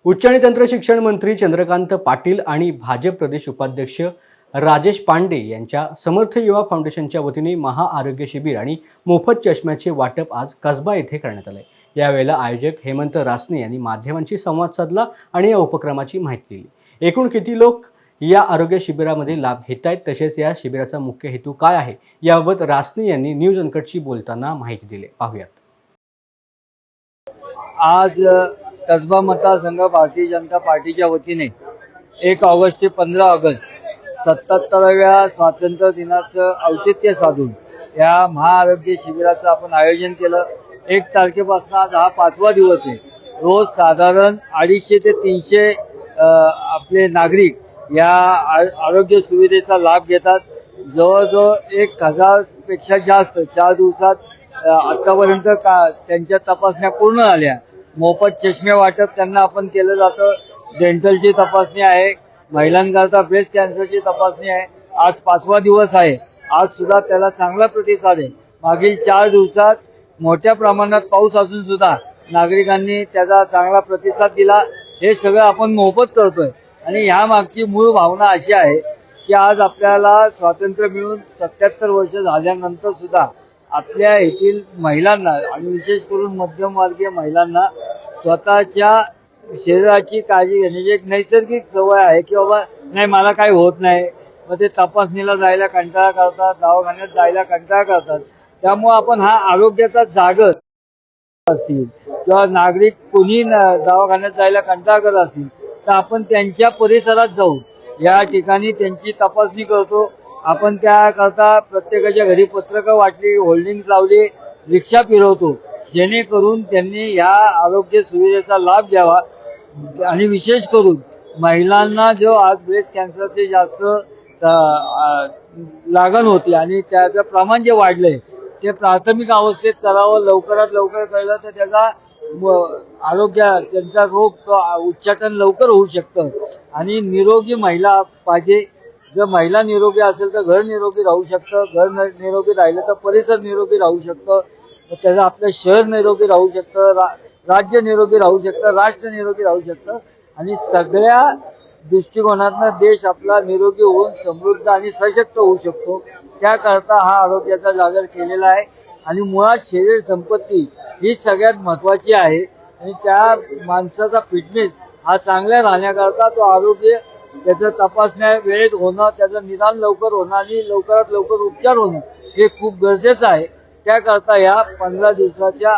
उच्च आणि तंत्र शिक्षण मंत्री चंद्रकांत पाटील आणि भाजप प्रदेश उपाध्यक्ष राजेश पांडे यांच्या समर्थ युवा फाउंडेशनच्या वतीने महाआरोग्य शिबिर आणि मोफत चष्म्याचे वाटप आज कसबा येथे करण्यात आले। यावेळेला आयोजक हेमंत रासने यांनी माध्यमांशी संवाद साधला आणि या उपक्रमाची माहिती दिली। एकूण किती लोक या आरोग्य शिबिरामध्ये लाभ घेत आहेत, तसेच या शिबिराचा मुख्य हेतू काय आहे, याबाबत रासने यांनी न्यूज अनकटशी बोलताना माहिती दिली। पाहूयात। आज कसबा मतदारसंघ भारतीय जनता पार्टीच्या वतीने 1 ऑगस्ट ते 15 ऑगस्ट 77व्या स्वातंत्र्य दिनाचं औचित्य साधून या महाआरोग्य शिबिराचं आपण आयोजन केलं। 1 तारखेपासून आज हा 5वा दिवस आहे। रोज साधारण 250 ते 300 आपले नागरिक या आरोग्य सुविधेचा लाभ घेतात। जवळजवळ 1000 पेक्षा जास्त 4 दिवसात आतापर्यंत त्यांच्या तपासण्या पूर्ण झाल्या। मोफत चष्मे वाटप त्यांना आपण केलं जातं। डेंटलची तपासणी आहे, महिलांकरता ब्रेस्ट कॅन्सरची तपासणी आहे। आज 5वा दिवस आहे। आज सुद्धा त्याला चांगला प्रतिसाद आहे। मागील 4 दिवसात मोठ्या प्रमाणात पाऊस असून सुद्धा नागरिकांनी त्याचा चांगला प्रतिसाद दिला। हे सगळं आपण मोफत करतोय आणि ह्या मागची मूळ भावना अशी आहे की आज आपल्याला स्वातंत्र्य मिळून 77 वर्ष झाल्यानंतर सुद्धा आपल्या येथील महिलांना आणि विशेष करून मध्यमवर्गीय महिलांना स्वतःच्या शरीराची काळजी घेण्याची एक नैसर्गिक सवय आहे की बाबा नाही मला काही होत नाही, मग ते तपासणीला जायला कंटाळा करतात, दवाखान्यात जायला कंटाळा करतात। त्यामुळे आपण हा आरोग्याचा जागर असतील किंवा नागरिक कोणी दवाखान्यात जायला कंटाळा करत असतील तर आपण त्यांच्या परिसरात जाऊ या ठिकाणी त्यांची तपासणी करतो। आपण त्याकरता प्रत्येकाच्या घरी पत्रकं वाटली, होल्डिंग्स लावले, रिक्षा फिरवतो, जेणेकरून त्यांनी या आरोग्य सुविधेचा लाभ घ्यावा। आणि विशेष करून महिलांना जो आज ब्रेस्ट कॅन्सरचे जास्त लागण होती आणि त्याचं प्रमाण जे वाढलंय ते प्राथमिक अवस्थेत करावं, लवकरात लवकर कळलं तर त्याचा त्यांचा रोग उच्चाटन लवकर होऊ शकतं आणि निरोगी महिला पाहिजे। जर महिला निरोगी असेल तर घर निरोगी राहू शकतं, घर निरोगी राहिलं तर परिसर निरोगी राहू शकतं, त्याचं आपलं शहर निरोगी राहू शकतं, राज्य निरोगी राहू शकतं, राष्ट्र निरोगी राहू शकतं आणि सगळ्या दृष्टिकोनातून देश आपला निरोगी होऊन समृद्ध आणि सशक्त होऊ शकतो। त्याकरता हा आरोग्याचा जागर केलेला आहे आणि मुळात शरीर संपत्ती ही सगळ्यात महत्वाची आहे आणि त्या माणसाचा फिटनेस हा चांगला राहण्याकरता तो आरोग्य त्याचं तपासण्या वेळेत होणं, त्याचं निदान लवकर होणं आणि लवकरात लवकर उपचार होणं हे खूप गरजेचं आहे। त्याकरता या 15 दिवसाच्या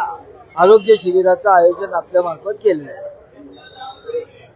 आरोग्य शिबिराचं आयोजन आपल्या मार्फत केलं आहे।